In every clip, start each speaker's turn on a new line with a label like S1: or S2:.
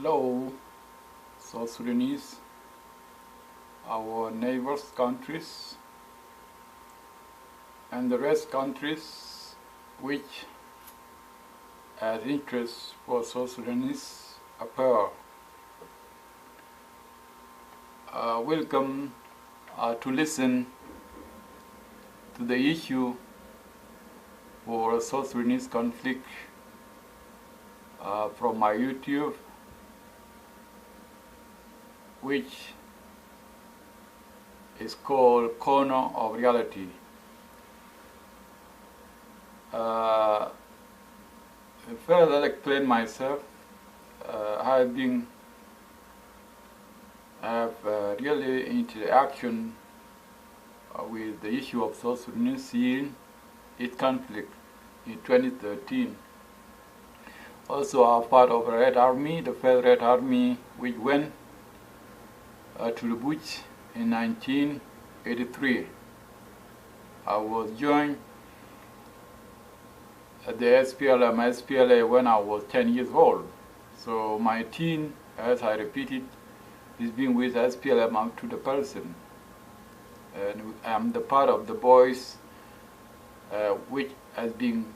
S1: Hello, South Sudanese, our neighbors countries, and the rest countries which has interest for South Sudanese appear. Welcome to listen to the issue for South Sudanese conflict from my YouTube, which is called Corner of Reality. First, I'll explain myself. I have really interaction with the issue of South Sudanese seeing its conflict in 2013. Also, I'm part of the Red Army, the first Red Army, which went to the bush in 1983. I was joined at the SPLA when I was 10 years old. So my teen, as I repeated, is being with SPLM up to the person. And I'm the part of the boys which has been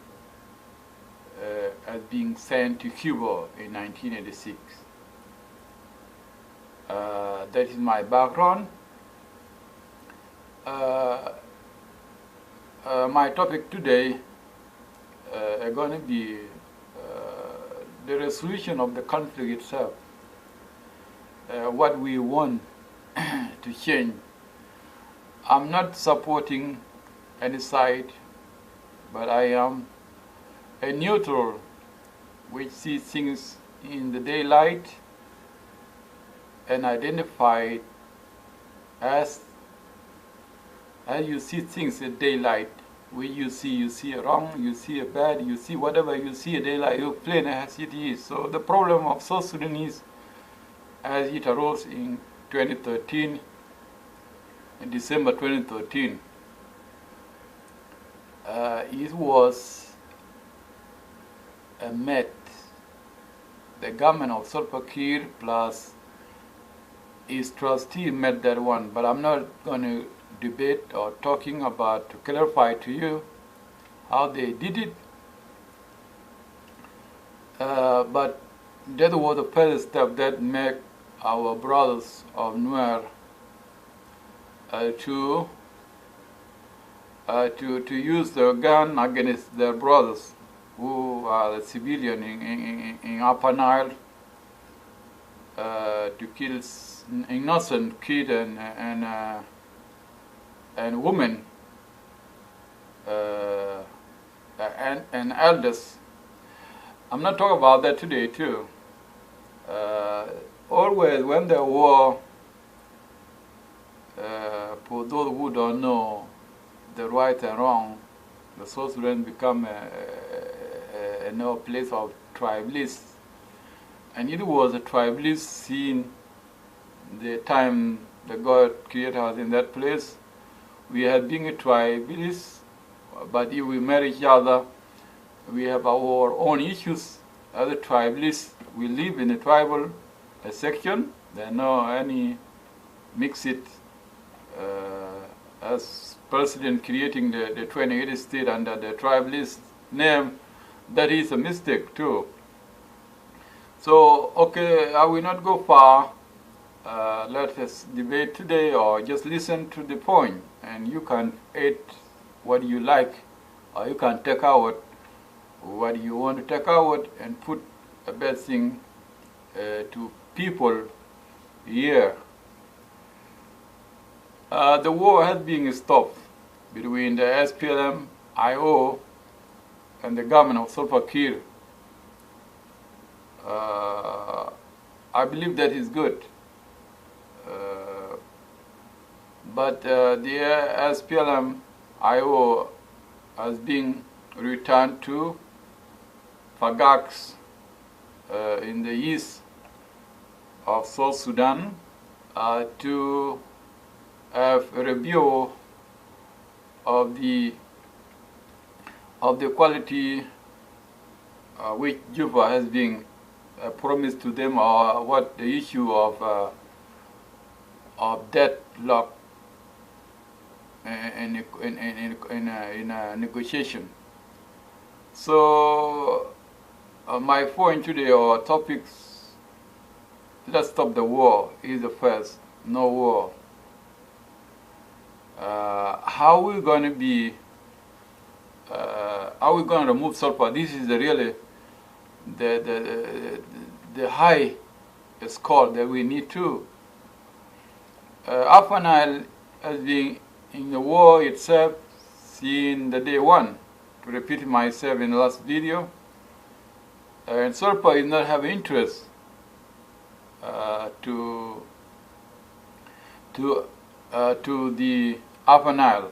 S1: sent to Cuba in 1986. That is my background. My topic today is going to be the resolution of the conflict itself. What we want to change. I'm not supporting any side, but I am a neutral which sees things in the daylight and identify as you see things in daylight. When you see a wrong, you see a bad, you see whatever you see in daylight, you plain as it is. So the problem of South Sudanese, as it arose in 2013, in December 2013, it was a met. The government of Salva Kiir plus his trustee met that one, but I'm not going to debate or talking about to clarify to you how they did it. But that was the first step that made our brothers of Nuer to use their gun against their brothers who are civilian in Upper Nile, to kill innocent kids and women and elders. I'm not talking about that today too. Always when there war, for those who don't know the right and wrong, the South Sudan become a place of tribalists. And it was a tribalist scene the time the God created us in that place. We had been a tribalist, but if we marry each other, we have our own issues. As a tribalist, we live in a tribal section. There are no any mix-it as president creating the 28 state under the tribalist name. That is a mistake too. So, okay, I will not go far. Let us debate today, or just listen to the point, and you can add what you like, or you can take out what you want to take out and put a bad thing to people here. The war has been stopped between the SPLM-IO and the government of Salva Kiir. I believe that is good. But the SPLM-IO has been returned to Fagax in the east of South Sudan to have a review of the quality which Juba has been promised to them, or what the issue of deadlock in a negotiation. So my point today, or topics, let's stop the war, is the first. No war. How are we going to be? Are we going to remove sulfur? This is really the high score that we need to. Upper Nile has been in the war itself since the day one. To repeat myself in the last video, and sulfur is not have interest to the Upper Nile.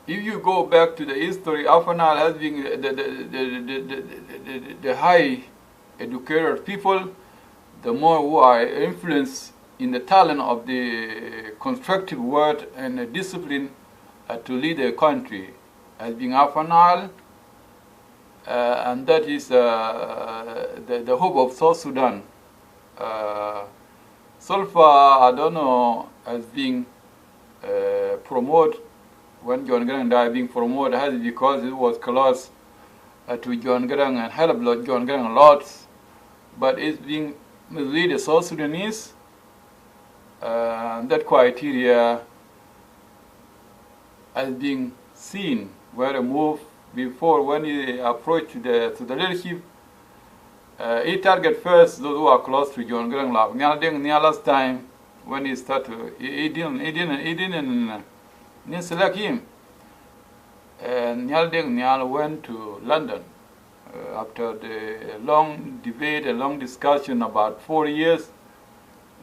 S1: If you go back to the history, Upper Nile has been the high educated people, the more who are influenced in the talent of the constructive word and the discipline to lead a country, has been Upper Nile, and that is the hope of South Sudan. Sulfur, I don't know, has been promoted. When John Garang died, being promoted has because it was close to John Garang and helped John Garang a lot, but it's being mislead the South Sudanese. That criteria has been seen where a move before when he approached to the leadership. He target first those who are close to John Garang. Last time when he started, he didn't select him. And Nyal went to London after the long debate, a long discussion about 4 years.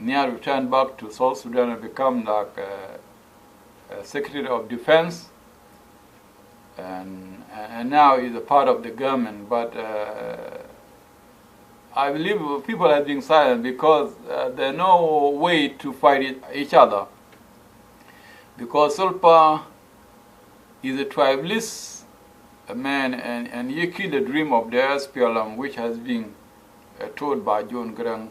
S1: Nyal returned back to South Sudan and become like Secretary of Defense, and now he's a part of the government. But I believe people have been silent because there's no way to fight each other. Because Sulpa is a tribalist man, and he killed the dream of the SPLM, which has been told by John Garang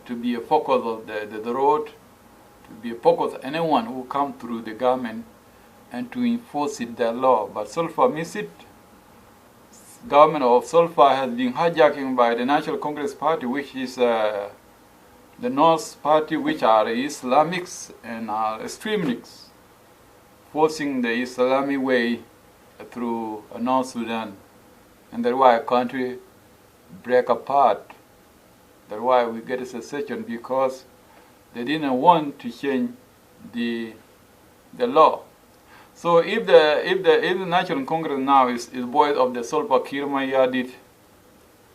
S1: to be a focus of the road, to be a focus of anyone who come through the government, and to enforce it, their law. But Sulfa miss it. Government of Sulfa has been hijacking by the National Congress Party, which is the North Party, which are Islamics and are extremists, forcing the Islamic way through North Sudan. And that's why a country break apart. That's why we get a secession, because they didn't want to change the law. So if the National Congress now is voice of the Solpa Kirmayadit,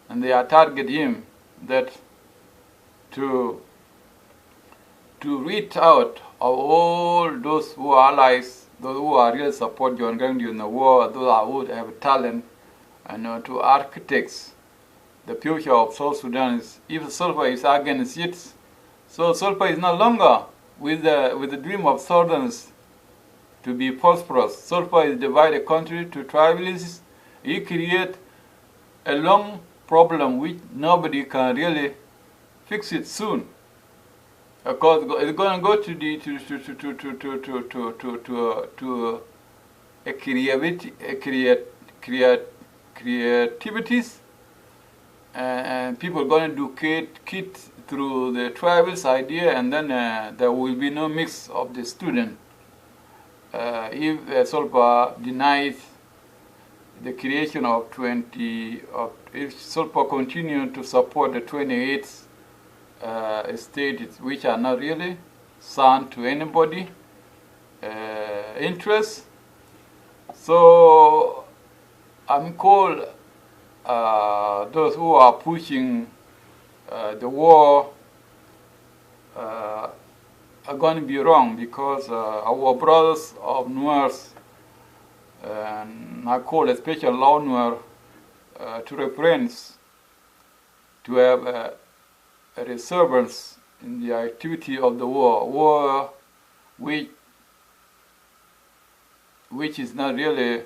S1: and they are target him that to reach out of all those who are allies, those who are really support John Garang during the war, those who have talent, and to architects the future of South Sudan. If Sulfa is against it, so Sulfa is no longer with the dream of Southerners to be prosperous. Sulfa is divide the country to tribalists. He create a long problem which nobody can really fix it soon, because it's going to go to a creativities, and people are going to do kit through the tribals idea, and then there will be no mix of the student. If Solpa denies the creation of if Solpa continue to support the 28 states which are not really sound to anybody interest, so I'm called those who are pushing the war are going to be wrong, because our brothers of Nuers, and I call a special law Nuer to reference to have a reservance in the activity of the war which is not really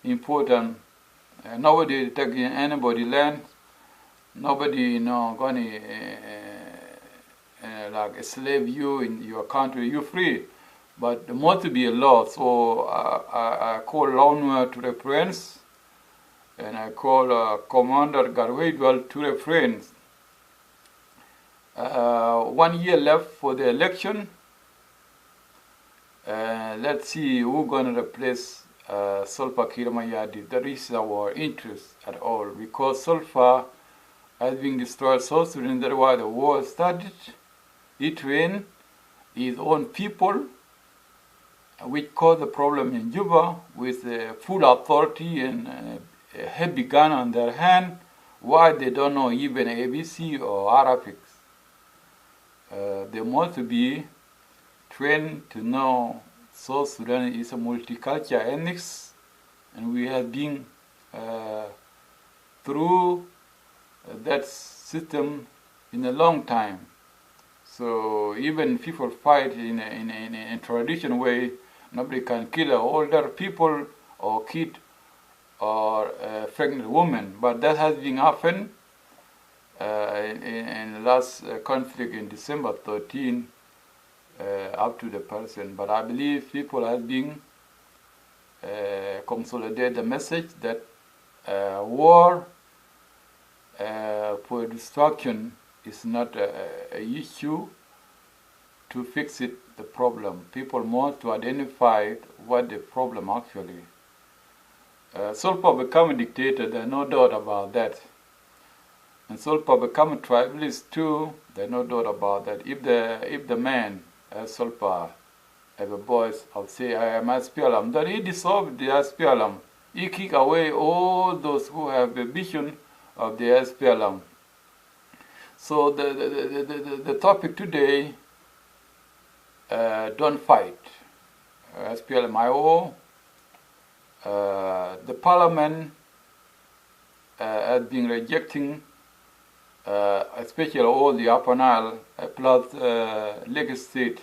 S1: important Nobody taking anybody land. Nobody, gonna like slave you in your country. You're free, but there must be a law. So I call Lawnware to reference, and I call Commander Garwedwell to reference. 1 year left for the election. Let's see who's going to replace Sulfur Kiramayadi. That is our interest at all, because Sulfur has been destroyed South Sudan. That's why the war started. He trained his own people, which caused the problem in Juba with full authority and a heavy gun on their hand. Why they don't know even ABC or Arabic? They must be trained to know South Sudan is a multicultural ethnics, and we have been through that system in a long time. So even people fight in a traditional way. Nobody can kill an older people or kid or a pregnant woman, but that has been happened in the last conflict in December 13 up to the person. But I believe people have been consolidate the message that war for destruction is not a issue to fix it, the problem. People want to identify what the problem actually. Sulfur become a dictator, there's no doubt about that. And Sulfur become a tribalist too, there's no doubt about that. If the man, Sulfur, have a voice of say, I am SPLM, then he dissolved the SPLM. He kick away all those who have a vision of the SPLM. So the topic today, don't fight. SPLM-IO, the parliament has been rejecting, especially all the Upper Nile plus Lagos State,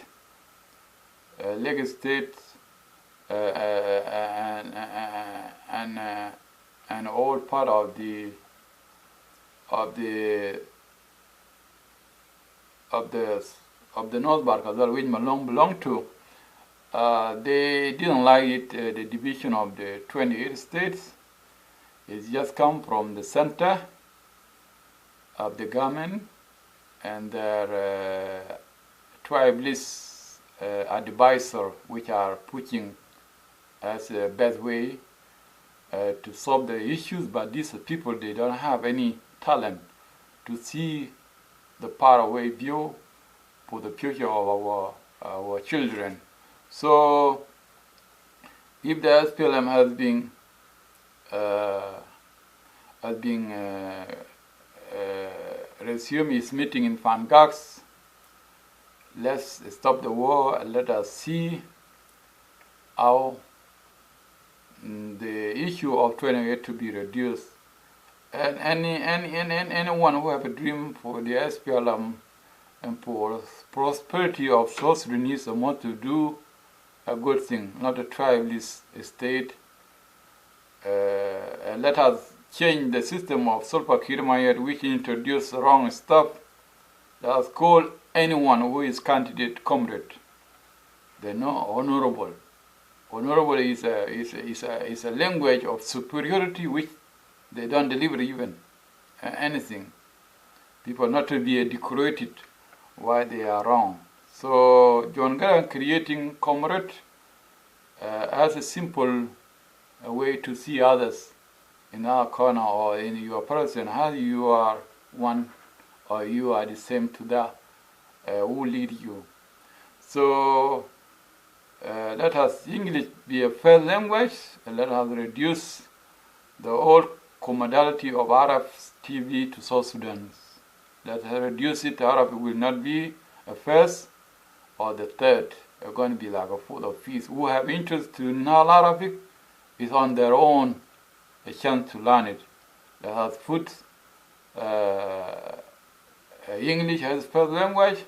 S1: and all part of the North Bark as well, which Malong belonged to. They didn't like it, the division of the 28 states. It's just come from the center of the government, and their tribalist advisor, which are pushing as the best way to solve the issues. But these people, they don't have any talent to see the faraway view for the future of our children. So if the SPLM has been resume its meeting in Fangax, let's stop the war and let us see how the issue of 28 to be reduced. And anyone who have a dream for the SPLM and for prosperity of South Sudanese want to do a good thing, not a tribalist state. Let us change the system of Sulfur Kiramayad, which introduced the wrong stuff. Let us call anyone who is candidate comrade. They know honorable. Honorable is a language of superiority which they don't deliver even anything. People not to be decorated why they are wrong. So John Garang creating comrade as a simple way to see others in our corner or in your person, how you are one or you are the same to that who lead you. So let us English be a first language, and let us reduce the old commodality of Arab TV to South Sudan. Let us reduce it. Arab will not be a first or the third. They're going to be like a fourth or fifth. Who have interest to know Arabic is on their own a chance to learn it. Let us put English as first language.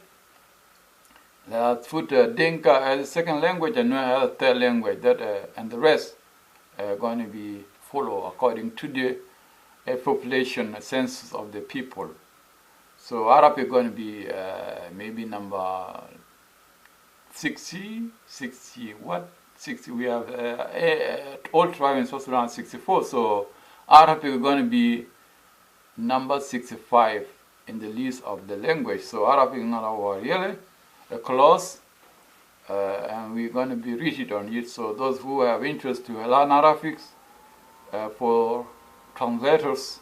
S1: Let us put Dinka as a second language and as a third language. That and the rest are going to be follow according to the population census of the people. So Arab is going to be maybe number 60, what? 60, we have all tribes in South Sudan 64, so Arab is going to be number 65 in the list of the language. So Arab is not our really a clause, and we're going to be rigid on it. So those who have interest to learn Arabic, for translators,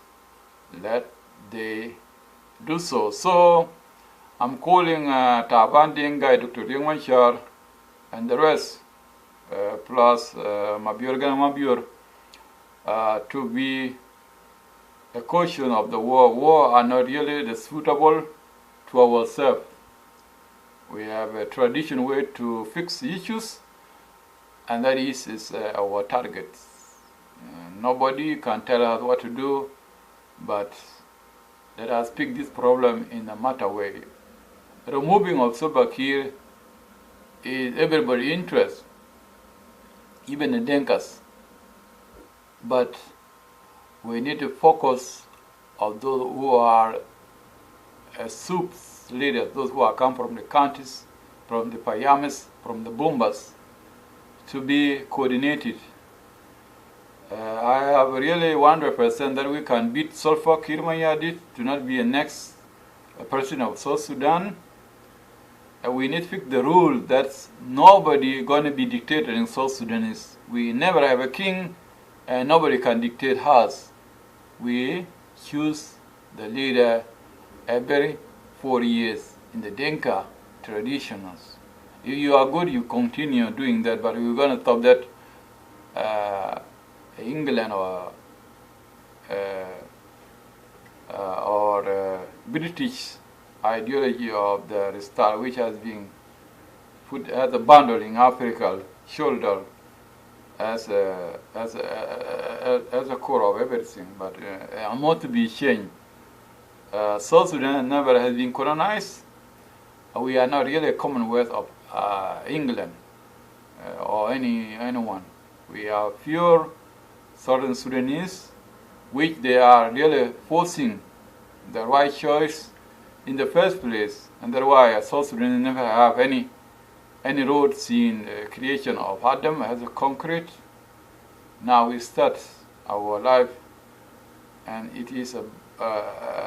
S1: let they do so. So I'm calling Taban Dengai, Dr. Dingwanchar, and the rest, plus Mabior Gana Mabior, to be a caution of the war. War are not really the suitable to ourselves. We have a traditional way to fix issues, and that is our target. Nobody can tell us what to do, but let us pick this problem in a matter way. Removing of Salva Kiir is everybody's interest, even the Denkas. But we need to focus on those who are soups leaders, those who are come from the counties, from the Payamas, from the Bombas, to be coordinated. I have really 100% that we can beat Salva Kiir Mayardit to not be a next president of South Sudan. We need to fix the rule that nobody going to be dictator in South Sudanese. We never have a king, and nobody can dictate us. We choose the leader every 4 years in the Denka traditions. If you are good, you continue doing that, but we're going to stop that. England or British ideology of the restart, which has been put as a bundle in Africa's shoulder as a core of everything, but more to be changed. South Sudan never has been colonized. We are not really a commonwealth of England or anyone. We are pure Southern Sudanese, which they are really forcing the right choice in the first place, and that's why South Sudan never have any roads in the creation of Adam as a concrete. Now we start our life, and it is a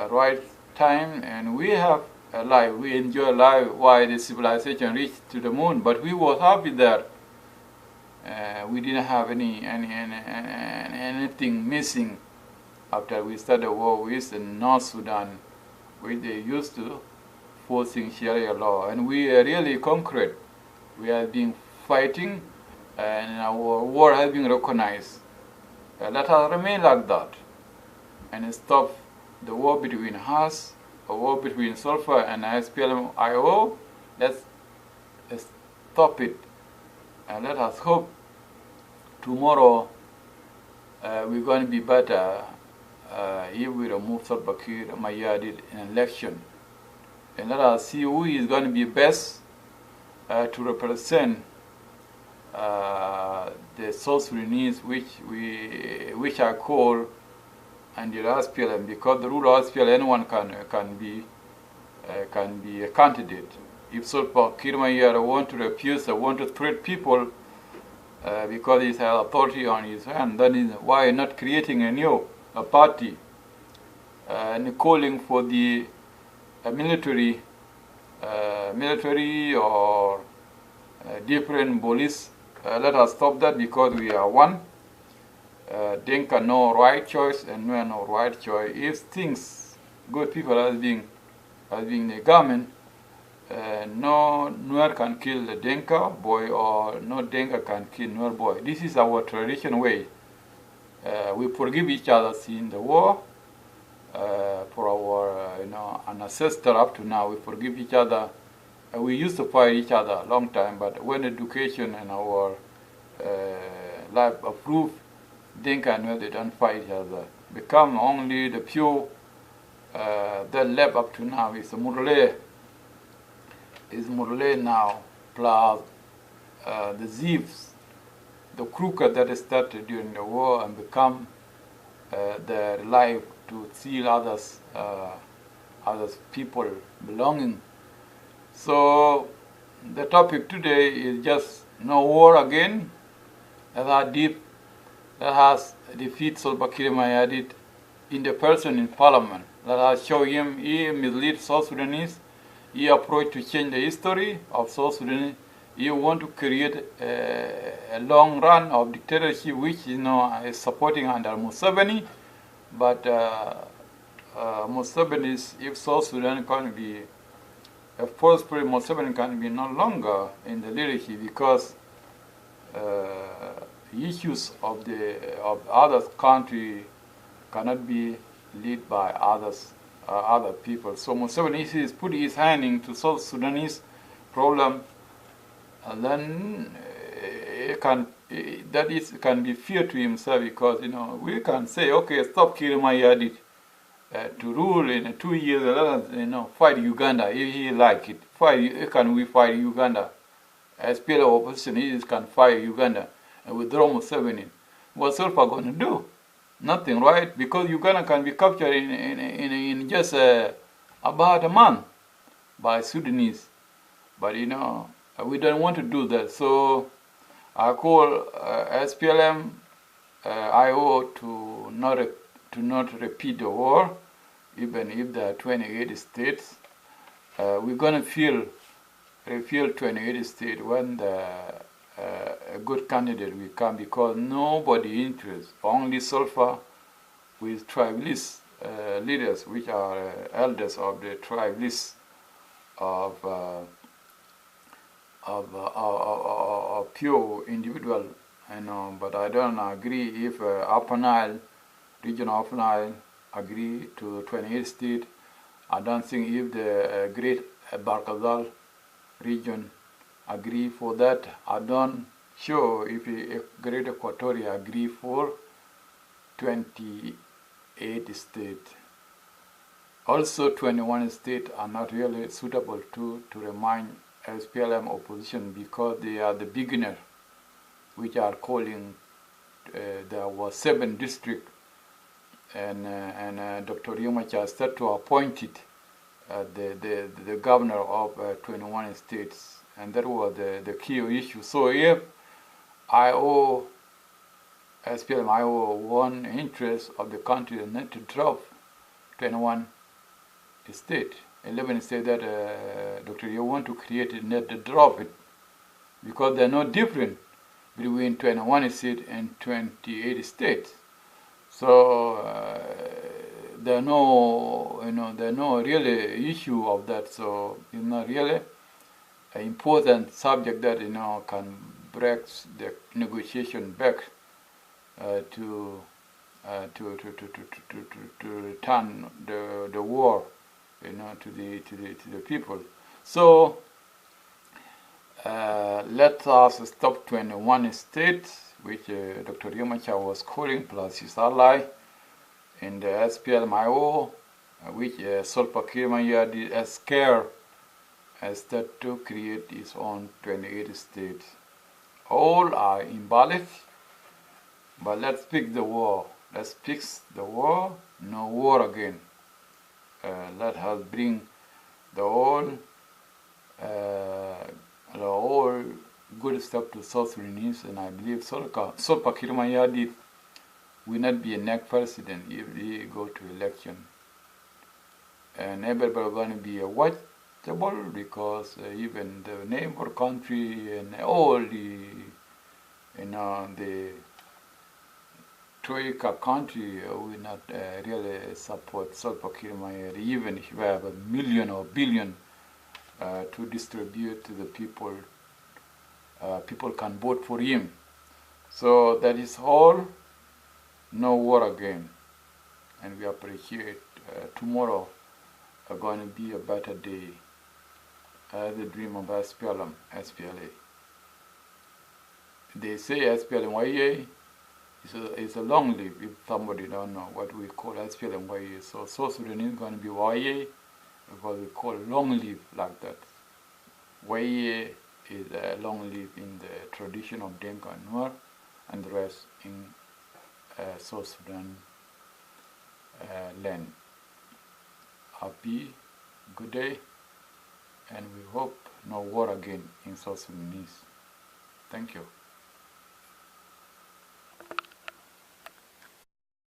S1: right time, and we have a life. We enjoy life while the civilization reached to the moon, but we were happy there. We didn't have anything missing after we started the war with North Sudan, which they used to forcing Sharia law, and we really conquered. We have been fighting, and our war has been recognized. Let us remain like that, and stop the war between us, a war between Sulfur and SPLM-IO. Let's stop it, and let us hope tomorrow we're going to be better if we remove Salva Kiir Mayardit in election. And let us see who is going to be best to represent the South Sudanese, which are called and the SPLM, because the rule of SPLM, anyone can be a candidate. If Salva Kiir Mayardit want to refuse, want to threat people because he has authority on his hand, then is why not creating a new party and calling for the military or different police. Let us stop that, because we are one. Denka no right choice and Nuer no right choice. If things good people as being the government, no Nuer can kill the Denka boy, or no Denka can kill Nuer boy. This is our traditional way. We forgive each other in the war. For our ancestor up to now, we forgive each other. We used to fight each other a long time, but when education and our life approved, Dinka and Nuer, they don't fight each other. Become only the pure that left up to now is Murle. Is Murle now, plus the thieves, the crooked that started during the war and become their life to steal others people belonging. So the topic today is just no war again. That are deep, that has defeated Salva Kiir Mayardit in the person in parliament. That has shown him he mislead South Sudanese. He approached to change the history of South Sudanese. He want to create a long run of dictatorship, which is supporting under Museveni. But Museveni is, if South Sudan can be a prosperous, Museveni can be no longer in the leadership because issues of other country cannot be led by other people. So Museveni is put his hand into South Sudanese problem, and then can be fear to himself because we can say, okay, stop killing Mayardit to rule in 2 years, fight Uganda if he like it. Can we fight Uganda? SPLM opposition can fight Uganda and withdraw Museveni. What's Sulfa going to do? Nothing, right? Because Uganda can be captured in just about a month by Sudanese. But we don't want to do that. So I call SPLM-IO to not repeat the war, even if there are 28 states. We're going to refill 28 states when a good candidate will come, because nobody interested, only Sulfur with tribalist leaders, which are elders of the tribalists of pure individual, but I don't agree if Upper Nile, region of Upper Nile, agree to 28 states. I don't think if the Great Barkazal region agree for that. I don't sure if Great Equatoria agree for 28 states. Also 21 states are not really suitable to remind SPLM opposition because they are the beginner, which are calling there was 7 districts, and Dr. Yumacha started to appoint it the governor of 21 states, and that was the key issue. So if SPLM-IO one interest of the country is not to drop 21 states, 11 states that Dr. Yu want to create it, not to drop it, because they're not different between 21 states and 28 states. So there are no really issue of that. So it's not really an important subject that can break the negotiation back to return the war to the people. So let us stop 21 states, which Dr. Yumacha was calling, plus his ally in the SPLM-IO, which Salva Kiir Mayardit is scared as that to create its own 28 states. All are invalid, but let's fix the war. Let's fix the war, no war again. Let us bring the whole good stuff to South Sudanese, and I believe Salva Kiir Mayardit will not be a next president if he go to election. And everybody going to be watchable because even the neighbor country and all the Troika country will not really support Salva Kiir Mayardit, even if you have a million or billion to distribute to the people. People can vote for him. So that is all. No war again. And we appreciate tomorrow are going to be a better day. The dream of SPLA. They say SPLM-IO is a long live, if somebody don't know what we call SPLM-IO. So South Sudan is going to be YA because we call long live like that. YA is a long live in the tradition of Denka and Nuer, and the rest in South Sudan land. Happy, good day, and we hope no war again in South Sudanese. Thank you.